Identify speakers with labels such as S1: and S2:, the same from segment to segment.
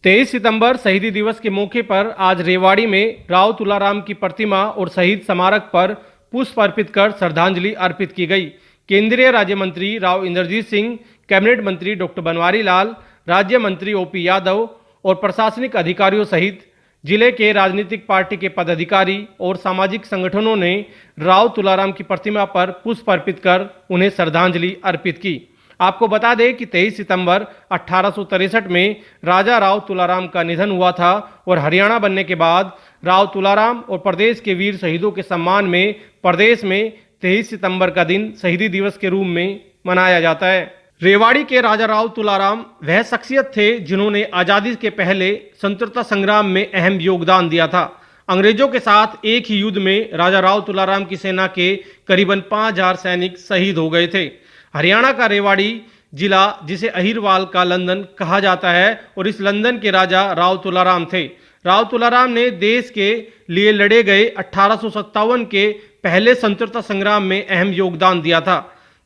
S1: 23 सितंबर शहीदी दिवस के मौके पर आज रेवाड़ी में राव तुलाराम की प्रतिमा और शहीद स्मारक पर पुष्प अर्पित कर श्रद्धांजलि अर्पित की गई। केंद्रीय राज्य मंत्री राव इंद्रजीत सिंह, कैबिनेट मंत्री डॉक्टर बनवारी लाल, राज्य मंत्री ओपी यादव और प्रशासनिक अधिकारियों सहित जिले के राजनीतिक पार्टी के पदाधिकारी और सामाजिक संगठनों ने राव तुलाराम की प्रतिमा पर पुष्प अर्पित कर उन्हें श्रद्धांजलि अर्पित की। आपको बता दें कि 23 सितंबर 1863 में राजा राव तुलाराम का निधन हुआ था और हरियाणा बनने के बाद राव तुलाराम और प्रदेश के वीर शहीदों के सम्मान में प्रदेश में 23 सितंबर का दिन शहीदी दिवस के रूप में मनाया जाता है। रेवाड़ी के राजा राव तुलाराम वह शख्सियत थे जिन्होंने आज़ादी के पहले स्वतंत्रता संग्राम में अहम योगदान दिया था। अंग्रेजों के साथ एक ही युद्ध में राजा राव तुलाराम की सेना के करीबन 5000 सैनिक शहीद हो गए थे। हरियाणा का रेवाड़ी जिला, जिसे अहिरवाल का लंदन कहा जाता है, और इस लंदन के राजा राव तुलाराम थे। राव तुलाराम ने देश के लिए लड़े गए 1857 के पहले स्वतंत्रता संग्राम में अहम योगदान दिया था,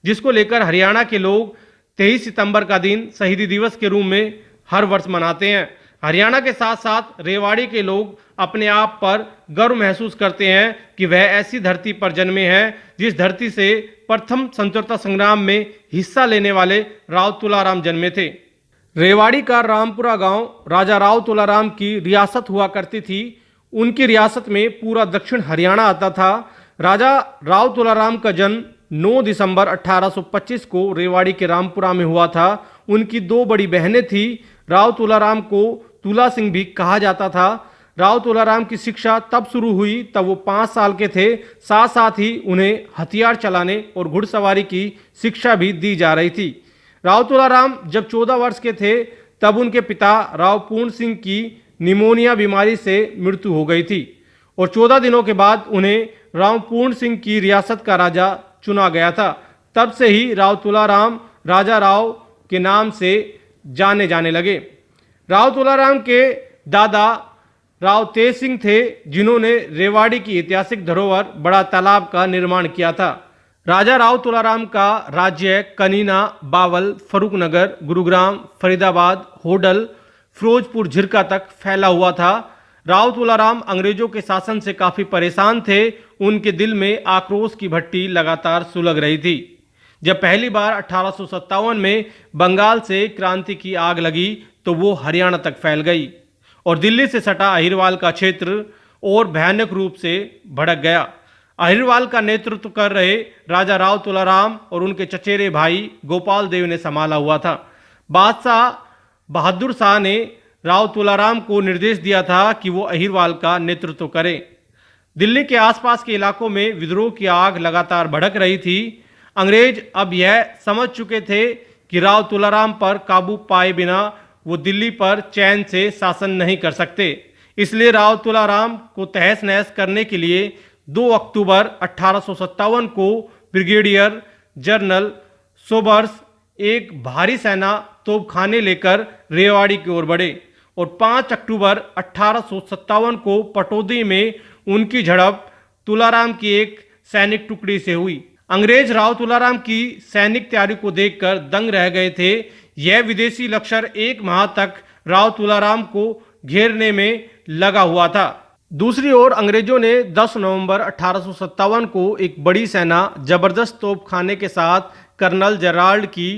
S1: जिसको लेकर हरियाणा के लोग 23 सितंबर का दिन शहीदी दिवस के रूप में हर वर्ष मनाते हैं। हरियाणा के साथ साथ रेवाड़ी के लोग अपने आप पर गर्व महसूस करते हैं कि वह ऐसी धरती पर जन्मे हैं जिस धरती से प्रथम स्वतंत्रता संग्राम में हिस्सा लेने वाले राव तुलाराम जन्मे थे। रेवाड़ी का रामपुरा गांव राजा राव तुलाराम की रियासत हुआ करती थी। उनकी रियासत में पूरा दक्षिण हरियाणा आता था। राजा राव तुलाराम का जन्म 9 दिसंबर 1825 को रेवाड़ी के रामपुरा में हुआ था। उनकी दो बड़ी बहनें थीं। राव तुलाराम को तुला सिंह भी कहा जाता था। राव तुलाराम की शिक्षा तब शुरू हुई तब वो 5 साल के थे। साथ साथ ही उन्हें हथियार चलाने और घुड़सवारी की शिक्षा भी दी जा रही थी। राव तुलाराम जब 14 वर्ष के थे तब उनके पिता राव पूर्ण सिंह की निमोनिया बीमारी से मृत्यु हो गई थी और 14 दिनों के बाद उन्हें राव पूर्ण सिंह की रियासत का राजा चुना गया था। तब से ही राव तुलाराम राजा राव के नाम से जाने जाने लगे। राव तुलाराम के दादा राव तेज सिंह थे, जिन्होंने रेवाड़ी की ऐतिहासिक धरोहर बड़ा तालाब का निर्माण किया था। राजा राव तुलाराम का राज्य कनीना, बावल, फरुखनगर, गुरुग्राम, फरीदाबाद, होडल, फिरोजपुर, झिरका तक फैला हुआ था। राव तुलाराम अंग्रेजों के शासन से काफ़ी परेशान थे। उनके दिल में आक्रोश की भट्टी लगातार सुलग रही थी। जब पहली बार 1857 में बंगाल से क्रांति की आग लगी तो वो हरियाणा तक फैल गई और दिल्ली से सटा अहिरवाल का क्षेत्र और भयानक रूप से भड़क गया। अहिरवाल का नेतृत्व कर रहे राजा राव तुलाराम और उनके चचेरे भाई गोपाल देव ने संभाला हुआ था। बादशाह बहादुर शाह ने राव तुलाराम को निर्देश दिया था कि वो अहिरवाल का नेतृत्व करें। दिल्ली के आसपास के इलाकों में विद्रोह की आग लगातार भड़क रही थी। अंग्रेज अब यह समझ चुके थे कि राव तुलाराम पर काबू पाए बिना वो दिल्ली पर चैन से शासन नहीं कर सकते। इसलिए राव तुलाराम को तहस नहस करने के लिए 2 अक्टूबर 1857 को ब्रिगेडियर जनरल सोबर्स एक भारी सेना तोपखाने लेकर रेवाड़ी की ओर बढ़े और 5 अक्टूबर 1857 को पटौदी में उनकी झड़प तुलाराम की एक सैनिक टुकड़ी से हुई। अंग्रेज राव तुलाराम की सैनिक तैयारी को देखकर दंग रह गए थे। यह विदेशी लश्कर 1 माह तक राव तुलाराम को घेरने में लगा हुआ था। दूसरी ओर अंग्रेजों ने 10 नवंबर 1857 को एक बड़ी सेना जबरदस्त तोपखाने के साथ कर्नल जेराल्ड की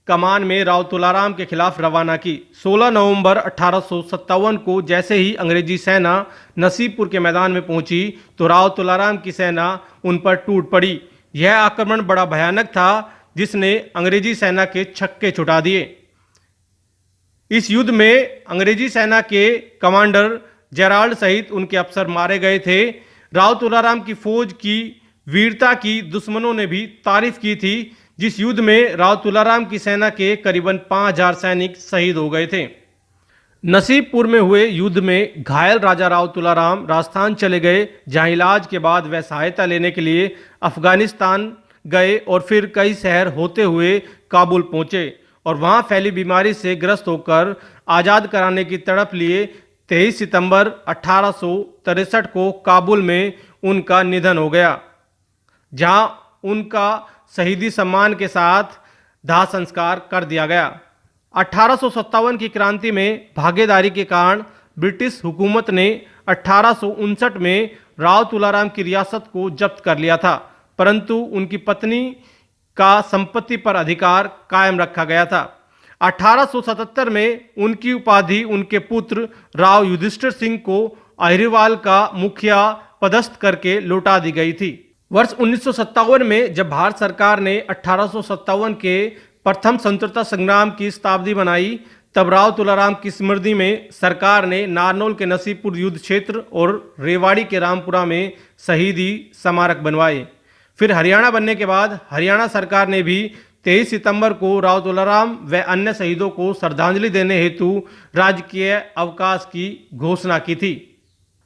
S1: कमान में राव तुलाराम के खिलाफ रवाना की। 16 नवंबर 1857 को जैसे ही अंग्रेजी सेना नसीबपुर के मैदान में पहुंची तो राव तुलाराम की सेना उन पर टूट पड़ी। यह आक्रमण बड़ा भयानक था, जिसने अंग्रेजी सेना के छक्के छुटा दिए। इस युद्ध में अंग्रेजी सेना के कमांडर जेराल्ड सहित उनके अफसर मारे गए थे। राव तुलाराम की फौज की वीरता की दुश्मनों ने भी तारीफ की थी। जिस युद्ध में राव तुलाराम की सेना के करीबन 5000 सैनिक शहीद हो गए थे। नसीबपुर में हुए युद्ध में घायल राजा राव तुलाराम राजस्थान चले गए, जहां इलाज के बाद वह सहायता लेने के लिए अफगानिस्तान गए और फिर कई शहर होते हुए काबुल पहुंचे और वहां फैली बीमारी से ग्रस्त होकर आज़ाद कराने की तड़प लिए 23 सितंबर 1863 को काबुल में उनका निधन हो गया, जहां उनका शहीदी सम्मान के साथ दाह संस्कार कर दिया गया। 1857 की क्रांति में भागीदारी के कारण ब्रिटिश हुकूमत ने 1859 में राव तुलाराम की रियासत को जब्त कर लिया था, परंतु उनकी पत्नी का संपत्ति पर अधिकार कायम रखा गया था। 1877 में उनकी उपाधि उनके पुत्र राव युधिष्ठिर सिंह को अहिरवाल का मुखिया पदस्थ करके लौटा दी गई थी। वर्ष 1957 में जब भारत सरकार ने 1857 के प्रथम स्वतंत्रता संग्राम की शताब्दी बनाई, तब राव तुलाराम की स्मृति में सरकार ने नारनौल के नसीबपुर युद्ध क्षेत्र और रेवाड़ी के रामपुरा में शहीदी स्मारक बनवाए। फिर हरियाणा बनने के बाद हरियाणा सरकार ने भी 23 सितंबर को राव तुलाराम व अन्य शहीदों को श्रद्धांजलि देने हेतु राजकीय अवकाश की घोषणा की थी।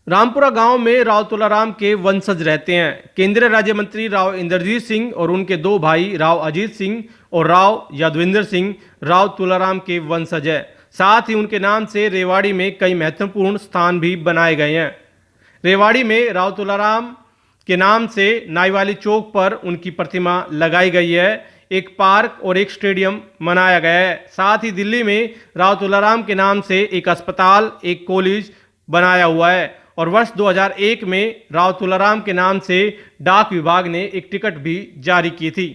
S1: रामपुरा गांव में राव तुलाराम के वंशज रहते हैं। केंद्रीय राज्य मंत्री राव इंद्रजीत सिंह और उनके दो भाई राव अजीत सिंह और राव यादवेंद्र सिंह राव तुलाराम के वंशज है। साथ ही उनके नाम से रेवाड़ी में कई महत्वपूर्ण स्थान भी बनाए गए हैं। रेवाड़ी में राव तुलाराम के नाम से नाईवाली चौक पर उनकी प्रतिमा लगाई गई है। एक पार्क और एक स्टेडियम बनाया गया है। साथ ही दिल्ली में राव तुलाराम के नाम से एक अस्पताल, एक कॉलेज बनाया हुआ है और वर्ष 2001 में राव तुलाराम के नाम से डाक विभाग ने एक टिकट भी जारी की थी।